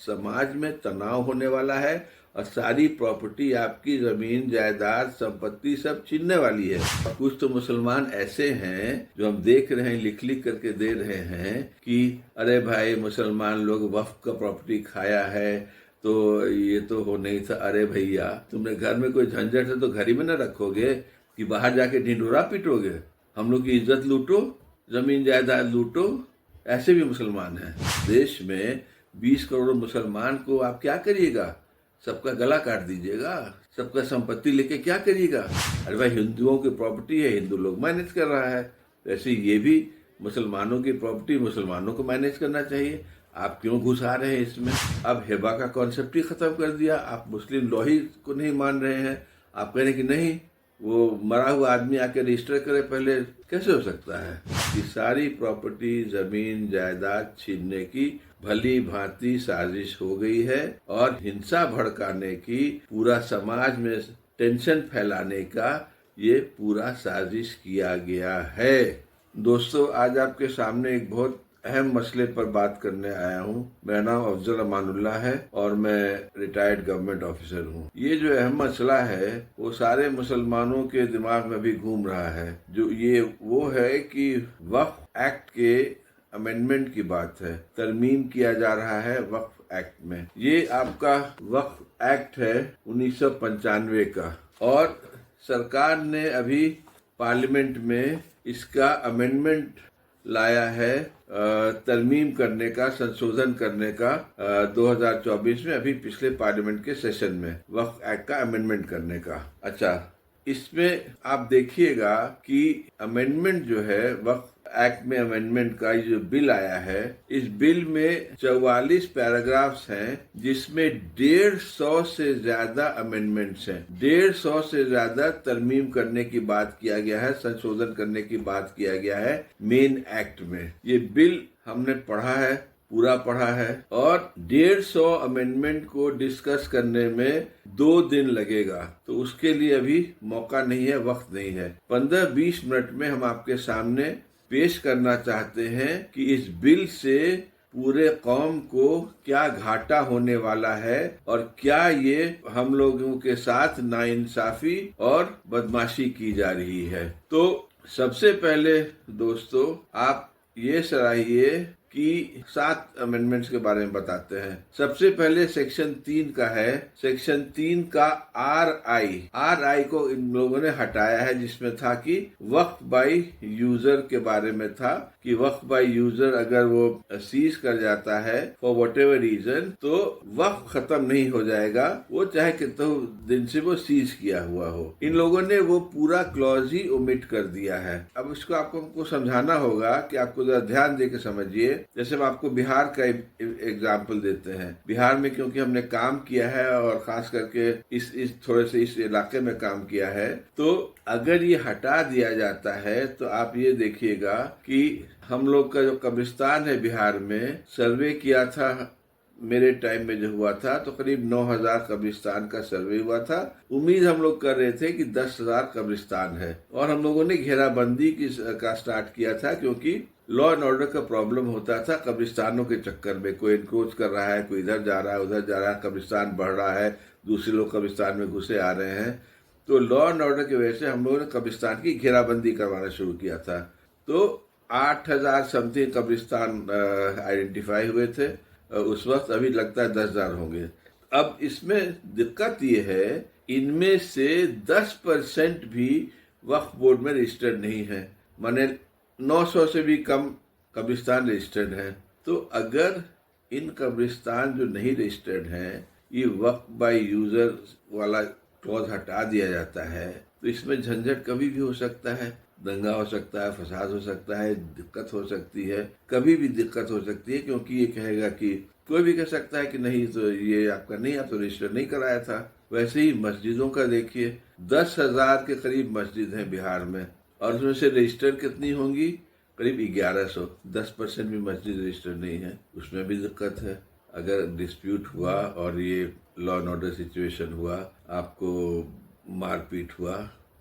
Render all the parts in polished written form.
समाज में तनाव होने वाला है और सारी प्रॉपर्टी आपकी जमीन जायदाद संपत्ति सब छीनने वाली है। कुछ तो मुसलमान ऐसे हैं जो हम देख रहे हैं, लिख लिख करके दे रहे हैं कि अरे भाई मुसलमान लोग वक्फ का प्रॉपर्टी खाया है तो ये तो हो नहीं था। अरे भैया, तुमने घर में कोई झंझट है तो घर ही में न रखोगे कि बाहर जाके ढिंढोरा पीटोगे? हम लोग की इज्जत लूटो, जमीन जायदाद लूटो। ऐसे भी मुसलमान हैं देश में। 20 करोड़ मुसलमान को आप क्या करिएगा? सबका गला काट दीजिएगा? सबका संपत्ति लेके क्या करिएगा? अरे भाई, हिंदुओं की प्रॉपर्टी है, हिंदू लोग मैनेज कर रहा है, वैसे ये भी मुसलमानों की प्रॉपर्टी मुसलमानों को मैनेज करना चाहिए। आप क्यों घुसा रहे हैं इसमें? अब हिबा का कॉन्सेप्ट ही खत्म कर दिया। आप मुस्लिम लॉ ही को नहीं मान रहे हैं। आप कह रहे हैं कि नहीं, वो मरा हुआ आदमी आके रजिस्टर करे पहले। कैसे हो सकता है कि सारी प्रॉपर्टी जमीन जायदाद छीनने की भली भांति साजिश हो गई है और हिंसा भड़काने की, पूरा समाज में टेंशन फैलाने का ये पूरा साजिश किया गया है। दोस्तों, आज आपके सामने एक बहुत अहम मसले पर बात करने आया हूँ। मेरा नाम अफजल अमानुल्लाह है और मैं रिटायर्ड गवर्नमेंट ऑफिसर हूँ। ये जो अहम मसला है वो सारे मुसलमानों के दिमाग में भी घूम रहा है। जो ये वो है कि वक्फ एक्ट के अमेंडमेंट की बात है। तरमीम किया जा रहा है वक्फ एक्ट में। ये आपका वक्फ एक्ट है 1995 का और सरकार ने अभी पार्लियामेंट में इसका अमेंडमेंट लाया है, तरमीम करने का, संशोधन करने का 2024 में, अभी पिछले पार्लियामेंट के सेशन में वक्फ एक्ट का अमेंडमेंट करने का। अच्छा, इसमें आप देखिएगा कि अमेंडमेंट जो है वक्फ एक्ट में अमेंडमेंट का जो बिल आया है, इस बिल में 44 पैराग्राफ्स हैं जिसमें 150 से ज्यादा अमेंडमेंट्स हैं। 150 से ज्यादा तरमीम करने की बात किया गया है, संशोधन करने की बात किया गया है मेन एक्ट में। ये बिल हमने पढ़ा है, पूरा पढ़ा है और 150 अमेंडमेंट को डिस्कस करने में 2 दिन लगेगा। तो उसके लिए अभी मौका नहीं है, वक्त नहीं है। 15-20 मिनट में हम आपके सामने पेश करना चाहते हैं कि इस बिल से पूरे कौम को क्या घाटा होने वाला है और क्या ये हम लोगों के साथ नाइंसाफी और बदमाशी की जा रही है। तो सबसे पहले दोस्तों, आप ये सराहिए कि 7 अमेंडमेंट्स के बारे में बताते हैं। सबसे पहले सेक्शन 3 का है। सेक्शन 3 का RI को इन लोगों ने हटाया है, जिसमें था कि वक्फ बाय यूजर के बारे में था कि वक्फ बाय यूजर अगर वो सीज कर जाता है फॉर व्हाटएवर रीजन तो वक्फ खत्म नहीं हो जाएगा, वो चाहे कितने दिन से वो सीज किया हुआ हो। इन लोगों ने वो पूरा क्लॉज ही ओमिट कर दिया है। अब इसको आपको समझाना होगा कि आपको जरा ध्यान दे के समझिए। जैसे हम आपको बिहार का एग्जाम्पल देते हैं। बिहार में क्योंकि हमने काम किया है और खास करके इस थोड़े से इस इलाके में काम किया है, तो अगर ये हटा दिया जाता है तो आप ये देखिएगा कि हम लोग का जो कब्रिस्तान है बिहार में, सर्वे किया था मेरे टाइम में जो हुआ था तो करीब 9,000 कब्रिस्तान का सर्वे हुआ था। उम्मीद हम लोग कर रहे थे कि 10,000 कब्रिस्तान है और हम लोगों ने घेराबंदी का स्टार्ट किया था, क्योंकि लॉ एंड ऑर्डर का प्रॉब्लम होता था कब्रिस्तानों के चक्कर में। कोई इनक्रोच कर रहा है, कोई इधर जा रहा है, उधर जा रहा है, कब्रिस्तान बढ़ रहा है, दूसरे लोग कब्रिस्तान में घुसे आ रहे हैं। तो लॉ एंड ऑर्डर की वजह से हम लोगों ने कब्रिस्तान की घेराबंदी करवाना शुरू किया था। तो 8,000 समथिंग कब्रिस्तान आइडेंटिफाई हुए थे उस वक्त। अभी लगता है 10,000 होंगे। अब इसमें दिक्कत ये है, इनमें से 10% भी वक्फ बोर्ड में रजिस्टर्ड नहीं है, माने 900 से भी कम कब्रिस्तान रजिस्टर्ड हैं। तो अगर इन कब्रिस्तान जो नहीं रजिस्टर्ड हैं, ये वक्फ बाय यूजर वाला क्लॉज हटा दिया जाता है, तो इसमें झंझट कभी भी हो सकता है। दंगा हो सकता है, फसाद हो सकता है, दिक्कत हो सकती है, कभी भी दिक्कत हो सकती है। क्योंकि ये कहेगा कि कोई भी कह सकता है कि नहीं, तो ये आपका नहीं, आप तो रजिस्टर नहीं कराया था। वैसे ही मस्जिदों का देखिए, 10,000 के करीब मस्जिद हैं बिहार में और उसमें से रजिस्टर कितनी होंगी? करीब 1100। 10% भी मस्जिद रजिस्टर नहीं है, उसमें भी दिक्कत है। अगर डिस्प्यूट हुआ और ये लॉ एंड ऑर्डर सिचुएशन हुआ, आपको मारपीट हुआ,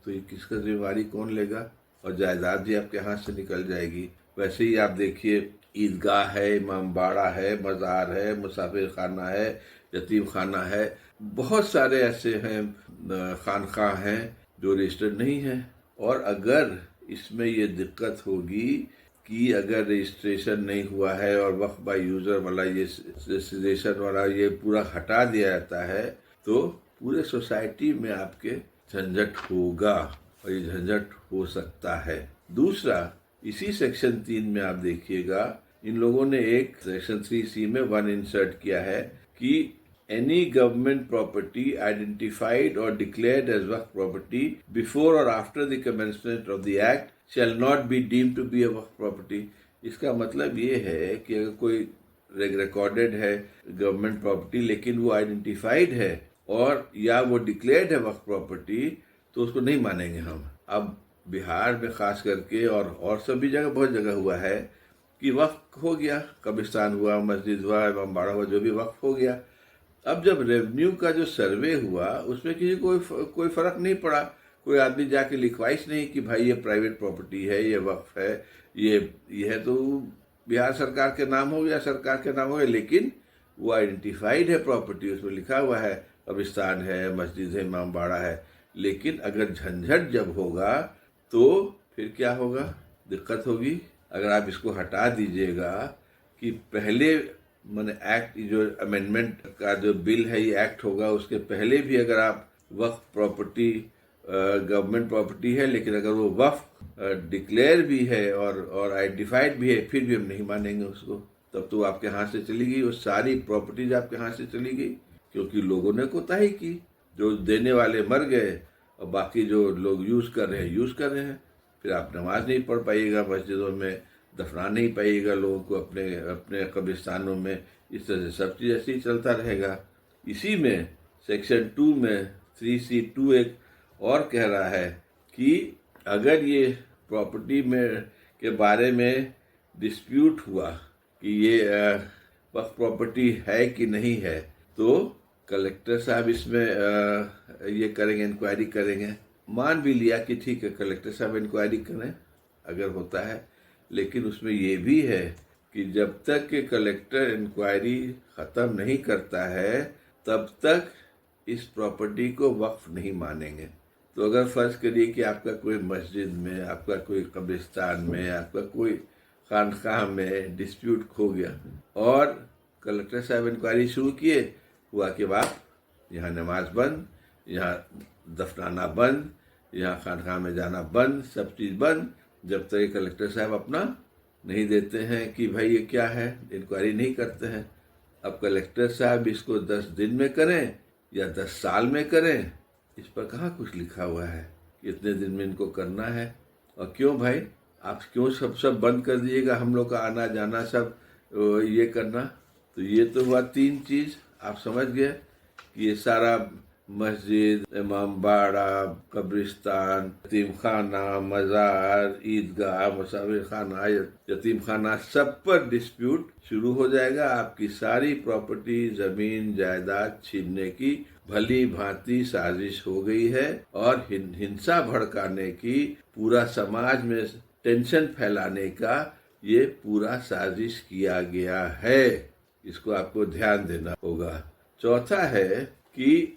तो ये किसका जिम्मेवारी कौन लेगा? और जायदाद भी आपके हाथ से निकल जाएगी। वैसे ही आप देखिए ईदगाह है, इमाम बाड़ा है, मज़ार है, मुसाफिर खाना है, यतीम खाना है, बहुत सारे ऐसे हैं खानकाह हैं जो रजिस्टर्ड नहीं हैं। और अगर इसमें ये दिक्कत होगी कि अगर रजिस्ट्रेशन नहीं हुआ है और वक्फ बाय यूज़र वाला ये रजिस्ट्रेशन वाला ये पूरा हटा दिया जाता है तो पूरे सोसाइटी में आपके झंझट होगा और ये झंझट हो सकता है। दूसरा, इसी सेक्शन 3 में आप देखिएगा, इन लोगों ने एक सेक्शन 3C में 1 इंसर्ट किया है कि एनी गवर्नमेंट प्रॉपर्टी आइडेंटिफाइड और declared as waqf property before और after the commencement of the act shall not be deemed to be a waqf property. इसका मतलब ये है कि अगर कोई रिकॉर्डेड है गवर्नमेंट प्रॉपर्टी लेकिन वो आइडेंटिफाइड है और या वो डिक्लेयर्ड है वक्फ प्रॉपर्टी तो उसको नहीं मानेंगे हम। अब बिहार में खास करके और सभी जगह बहुत जगह हुआ है कि वक्फ हो गया, कब्रिस्तान हुआ, मस्जिद हुआ, इमाम बाड़ा हुआ, जो भी वक्फ हो गया। अब जब रेवेन्यू का जो सर्वे हुआ उसमें किसी कोई फर्क नहीं पड़ा, कोई आदमी जाके लिखवाइश नहीं कि भाई ये प्राइवेट प्रॉपर्टी है, ये वक्फ है, ये है तो बिहार सरकार के नाम हो गया, सरकार के नाम हो गया, लेकिन वो आइडेंटिफाइड है प्रॉपर्टी, उसमें लिखा हुआ है कब्रिस्तान है, मस्जिद है, इमाम बाड़ा है। लेकिन अगर झंझट जब होगा तो फिर क्या होगा, दिक्कत होगी। अगर आप इसको हटा दीजिएगा कि पहले मैंने एक्ट जो अमेंडमेंट का जो बिल है ये एक्ट होगा उसके पहले भी अगर आप वक्फ प्रॉपर्टी गवर्नमेंट प्रॉपर्टी है लेकिन अगर वो वक्फ डिक्लेयर भी है और आइडेंटिफाइड भी है फिर भी हम नहीं मानेंगे उसको, तब तो आपके हाथ से चली गई, वो सारी प्रॉपर्टीज आपके हाथ से चली गई क्योंकि लोगों ने कोताही की। जो देने वाले मर गए और बाकी जो लोग यूज़ कर रहे हैं। फिर आप नमाज नहीं पढ़ पाइएगा, मस्जिदों में दफना नहीं पाइएगा लोगों को अपने कब्रिस्तानों में। इस तरह से सब चीज़ ऐसे ही चलता रहेगा। इसी में सेक्शन 2 में 3C2 एक और कह रहा है कि अगर ये प्रॉपर्टी में के बारे में डिस्प्यूट हुआ कि ये वक्फ प्रॉपर्टी है कि नहीं है तो कलेक्टर साहब इसमें ये करेंगे, इंक्वायरी करेंगे। मान भी लिया कि ठीक है कलेक्टर साहब इंक्वायरी करें अगर होता है, लेकिन उसमें ये भी है कि जब तक कि कलेक्टर इंक्वायरी ख़त्म नहीं करता है तब तक इस प्रॉपर्टी को वक्फ नहीं मानेंगे। तो अगर फ़र्ज़ करिए कि आपका कोई मस्जिद में, आपका कोई कब्रिस्तान में, आपका कोई खानकाह में डिस्प्यूट खो गया और कलेक्टर साहब इंक्वायरी शुरू किए, हुआ कि बाप यहाँ नमाज बंद, यहाँ दफनाना बंद, यहाँ खानकाह में जाना बंद, सब चीज़ बंद, जब तक कलेक्टर साहब अपना नहीं देते हैं कि भाई ये क्या है, इंक्वायरी नहीं करते हैं। अब कलेक्टर साहब इसको 10 दिन में करें या 10 साल में करें, इस पर कहाँ कुछ लिखा हुआ है कि इतने दिन में इनको करना है। और क्यों भाई आप क्यों सब बंद कर दीजिएगा, हम लोग का आना जाना सब ये करना। तो ये तो हुआ 3 चीज़, आप समझ गए कि ये सारा मस्जिद, इमाम बाड़ा, कब्रिस्तान, यतीम खाना, मज़ार, ईदगाह, मुसाफिर खाना, यतीम खाना, सब पर डिस्प्यूट शुरू हो जाएगा। आपकी सारी प्रॉपर्टी, ज़मीन, जायदाद छीनने की भली भांति साजिश हो गई है और हिंसा भड़काने की, पूरा समाज में टेंशन फैलाने का ये पूरा साजिश किया गया है। इसको आपको ध्यान देना होगा। चौथा है कि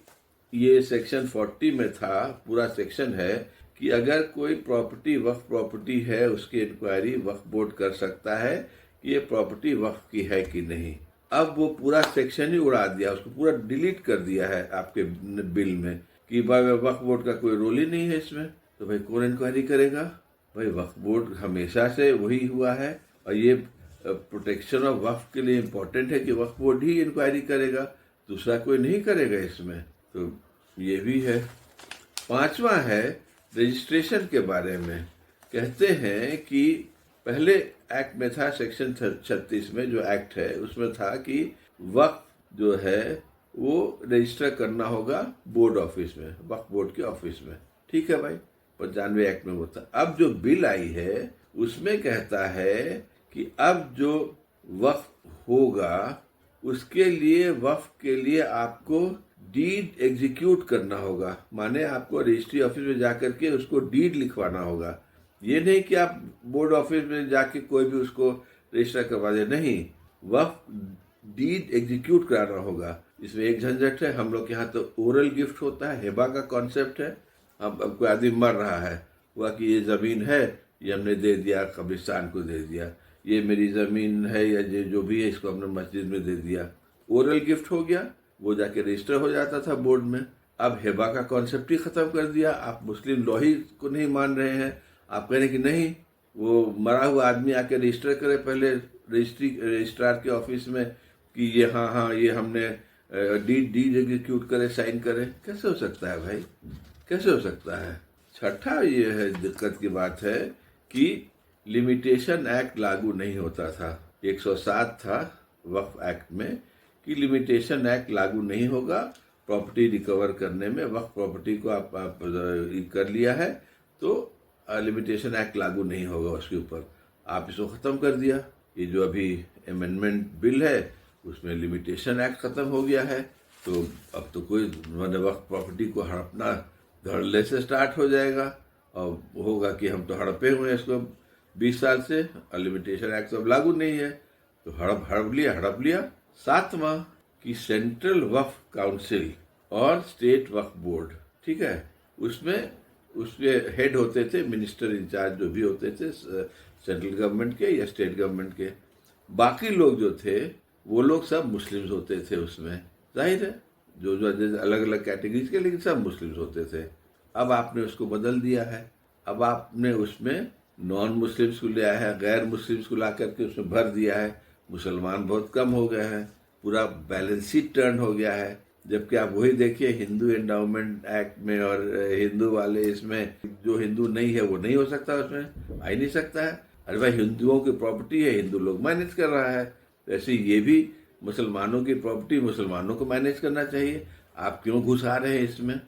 ये सेक्शन 40 में था, पूरा सेक्शन है कि अगर कोई प्रॉपर्टी वक्फ प्रॉपर्टी है उसकी इंक्वायरी वक्फ बोर्ड कर सकता है कि ये प्रॉपर्टी वक्फ की है कि नहीं। अब वो पूरा सेक्शन ही उड़ा दिया, उसको पूरा डिलीट कर दिया है आपके बिल में कि भाई वक्फ बोर्ड का कोई रोल ही नहीं है इसमें। तो भाई कौन इंक्वायरी करेगा? भाई वक्फ बोर्ड हमेशा से वही हुआ है और ये प्रोटेक्शन ऑफ वक्फ के लिए इम्पोर्टेंट है कि वक्फ बोर्ड ही इंक्वायरी करेगा, दूसरा कोई नहीं करेगा इसमें। तो ये भी है। 5वां है रजिस्ट्रेशन के बारे में। कहते हैं कि पहले एक्ट में था सेक्शन 36 में जो एक्ट है उसमें था कि वक्फ जो है वो रजिस्टर करना होगा बोर्ड ऑफिस में, वक्फ बोर्ड के ऑफिस में। ठीक है भाई, 95 एक्ट में वो था। अब जो बिल आई है उसमें कहता है कि अब जो वक्फ होगा उसके लिए वक्फ के लिए आपको डीड एग्जीक्यूट करना होगा, माने आपको रजिस्ट्री ऑफिस में जाकर के उसको डीड लिखवाना होगा। ये नहीं कि आप बोर्ड ऑफिस में जाके कोई भी उसको रजिस्टर करवा दे, नहीं, वक्फ डीड एग्जीक्यूट कराना होगा। इसमें एक झंझट है, हम लोग के यहाँ तो ओरल गिफ्ट होता है, हिबा का कॉन्सेप्ट है। अब कोई आदमी मर रहा है, हुआ कि ये ज़मीन है, ये हमने दे दिया, कब्रिस्तान को दे दिया, ये मेरी ज़मीन है या ये जो भी है इसको हमने मस्जिद में दे दिया, ओरल गिफ्ट हो गया, वो जाके रजिस्टर हो जाता था बोर्ड में। अब हिबा का कॉन्सेप्ट ही ख़त्म कर दिया। आप मुस्लिम लॉ ही को नहीं मान रहे हैं, आप कह रहे हैं कि नहीं, वो मरा हुआ आदमी आके रजिस्टर करे पहले रजिस्ट्रार के ऑफिस में कि ये हाँ ये हमने डीड एग्जीक्यूट करे, साइन करे। कैसे हो सकता है भाई, कैसे हो सकता है? छठा ये है दिक्कत की बात है कि लिमिटेशन एक्ट लागू नहीं होता था। 107 था वक्फ एक्ट में कि लिमिटेशन एक्ट लागू नहीं होगा प्रॉपर्टी रिकवर करने में। वक्फ प्रॉपर्टी को आप कर लिया है तो लिमिटेशन एक्ट लागू नहीं होगा उसके ऊपर। आप इसको ख़त्म कर दिया। ये जो अभी अमेंडमेंट बिल है उसमें लिमिटेशन एक्ट ख़त्म हो गया है, तो अब तो कोई वक्फ प्रॉपर्टी को हड़पना धड़ल्ले से स्टार्ट हो जाएगा और होगा कि हम तो हड़पे हुए हैं इसको 20 साल से, और लिमिटेशन एक्ट तो अब लागू नहीं है, तो हड़प लिया। सातवां कि सेंट्रल वक्फ काउंसिल और स्टेट वक्फ बोर्ड, ठीक है, उसके हेड होते थे मिनिस्टर इंचार्ज जो भी होते थे सेंट्रल गवर्नमेंट के या स्टेट गवर्नमेंट के। बाकी लोग जो थे वो लोग सब मुस्लिम्स होते थे उसमें, जाहिर है, जो अलग अलग कैटेगरीज के, लेकिन सब मुस्लिम्स होते थे। अब आपने उसको बदल दिया है। अब आपने उसमें नॉन मुस्लिम्स को लिया है, गैर मुस्लिम्स को ला करके उसमें भर दिया है। मुसलमान बहुत कम हो गए हैं, पूरा बैलेंस शीट टर्न हो गया है। जबकि आप वही देखिए हिंदू एंडाउमेंट एक्ट में और हिंदू वाले इसमें, जो हिंदू नहीं है वो नहीं हो सकता, उसमें आ ही नहीं सकता है। अरे भाई, हिंदुओं की प्रॉपर्टी है, हिंदू लोग मैनेज कर रहा है, वैसे ये भी मुसलमानों की प्रॉपर्टी मुसलमानों को मैनेज करना चाहिए। आप क्यों घुसा रहे हैं इसमें?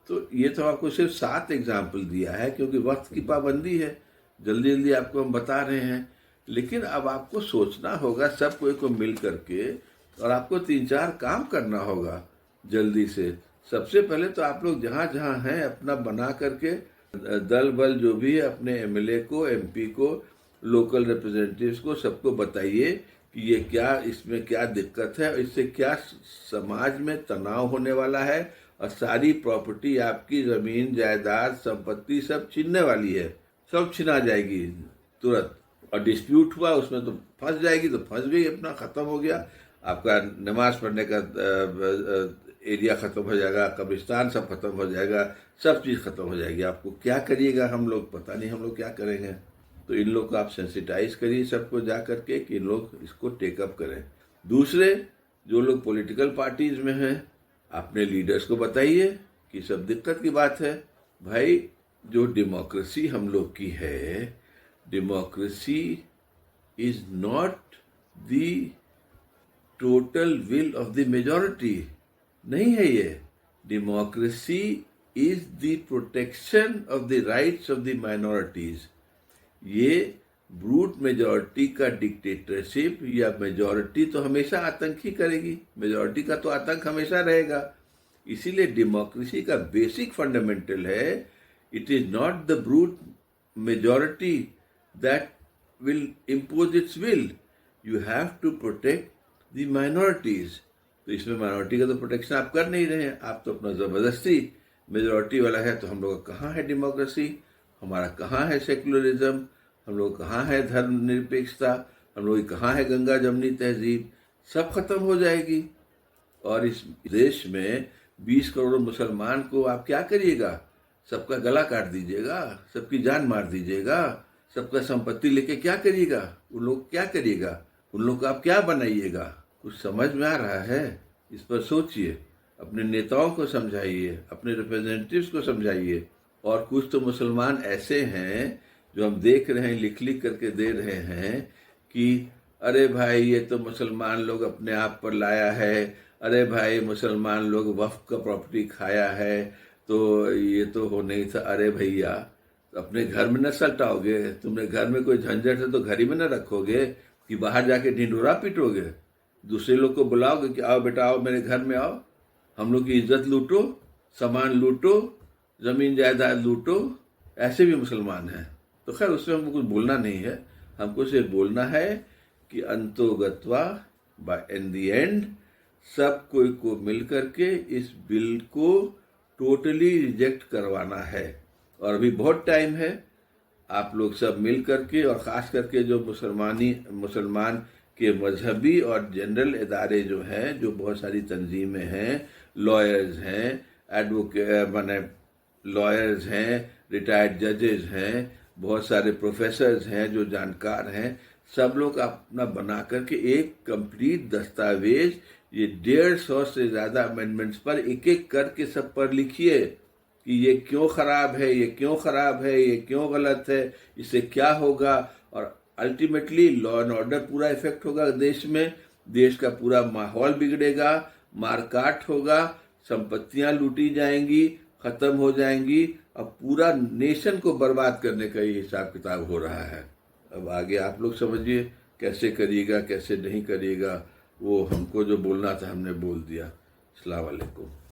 तो ये तो आपको सिर्फ 7 एग्जाम्पल दिया है, क्योंकि वक्त की पाबंदी है, जल्दी जल्दी आपको हम बता रहे हैं। लेकिन अब आपको सोचना होगा सब कोई को मिल करके, और आपको 3-4 काम करना होगा जल्दी से। सबसे पहले तो आप लोग जहाँ जहाँ हैं अपना बना करके दल बल जो भी है, अपने एमएलए को, एमपी को, लोकल रिप्रेजेंटेटिव्स को, सबको बताइए कि ये क्या, इसमें क्या दिक्कत है, इससे क्या समाज में तनाव होने वाला है, और सारी प्रॉपर्टी आपकी ज़मीन जायदाद संपत्ति सब छीनने वाली है, सब छिना जाएगी तुरंत। और डिस्प्यूट हुआ उसमें तो फंस जाएगी, तो फंस गई, अपना ख़त्म हो गया। आपका नमाज पढ़ने का एरिया ख़त्म हो जाएगा, कब्रिस्तान सब खत्म हो जाएगा, सब चीज़ खत्म हो जाएगी। आपको क्या करिएगा हम लोग, पता नहीं हम लोग क्या करेंगे। तो इन लोग को आप सेंसिटाइज करिए सबको जा करके कि इन लोग इसको टेकअप करें। दूसरे, जो लोग पॉलिटिकल पार्टीज में हैं, अपने लीडर्स को बताइए कि सब दिक्कत की बात है। भाई, जो डेमोक्रेसी हम लोग की है, democracy is not the total will of the majority, नहीं है ये। Democracy is the protection of the rights of the minorities. ये ब्रूट मेजॉरिटी का डिक्टेटरशिप या मेजॉरिटी तो हमेशा आतंक ही करेगी, मेजॉरिटी का तो आतंक हमेशा रहेगा। इसीलिए डेमोक्रेसी का बेसिक फंडामेंटल है, it is not the brute majority that will impose its will, you have to protect the minorities. तो इसमें माइनॉरिटी का तो प्रोटेक्शन आप कर नहीं रहे हैं, आप तो अपना ज़बरदस्ती मेजॉरिटी वाला है। तो हम लोग कहाँ है डेमोक्रेसी, हमारा कहाँ है सेकुलरिज्म, हम लोग कहाँ है धर्मनिरपेक्षता, हम लोग कहाँ है गंगा जमनी तहजीब, सब खत्म हो जाएगी। और इस देश में 20 करोड़ मुसलमान को आप क्या करिएगा? सबका गला काट दीजिएगा, सबकी जान मार दीजिएगा, सबका संपत्ति लेके क्या करिएगा? उन लोग क्या करिएगा? उन लोग को आप क्या बनाइएगा? कुछ समझ में आ रहा है? इस पर सोचिए, अपने नेताओं को समझाइए, अपने रिप्रेजेंटेटिव्स को समझाइए। और कुछ तो मुसलमान ऐसे हैं जो हम देख रहे हैं, लिख करके दे रहे हैं कि अरे भाई, ये तो मुसलमान लोग अपने आप पर लाया है, अरे भाई मुसलमान लोग वक्फ का प्रॉपर्टी खाया है, तो ये तो हो नहीं था। अरे भैया, अपने घर में न सलटाओगे? तुमने घर में कोई झंझट है तो घर ही में न रखोगे कि बाहर जाके ढिंढोरा पीटोगे? दूसरे लोग को बुलाओगे कि आओ बेटा, आओ मेरे घर में आओ, हम लोग की इज्जत लूटो, सामान लूटो, ज़मीन जायदाद लूटो। ऐसे भी मुसलमान हैं। तो खैर, उसमें हमको कुछ बोलना नहीं है, हमको सिर्फ बोलना है कि अंतोगत्वा बाय इन द एंड सब कोई को मिल करके इस बिल को टोटली रिजेक्ट करवाना है। और अभी बहुत टाइम है, आप लोग सब मिल करके, और ख़ास करके जो मुसलमान के मजहबी और जनरल इदारे जो हैं, जो बहुत सारी तंजीमें हैं, लॉयर्स हैं, माने लॉयर्स हैं, रिटायर्ड जजेस हैं, बहुत सारे प्रोफेसर्स हैं जो जानकार हैं, सब लोग अपना बना करके एक कंप्लीट दस्तावेज, ये 150 से ज़्यादा अमेंडमेंट्स पर एक एक करके सब पर लिखिए कि ये क्यों ख़राब है, ये क्यों ख़राब है, ये क्यों गलत है, इससे क्या होगा, और अल्टीमेटली लॉ एंड ऑर्डर पूरा इफेक्ट होगा देश में, देश का पूरा माहौल बिगड़ेगा, मारकाट होगा, संपत्तियां लूटी जाएंगी, खत्म हो जाएंगी, और पूरा नेशन को बर्बाद करने का ये हिसाब किताब हो रहा है। अब आगे आप लोग समझिए कैसे करिएगा, कैसे नहीं करिएगा, वो हमको जो बोलना था हमने बोल दिया। अस्सलाम वालेकुम।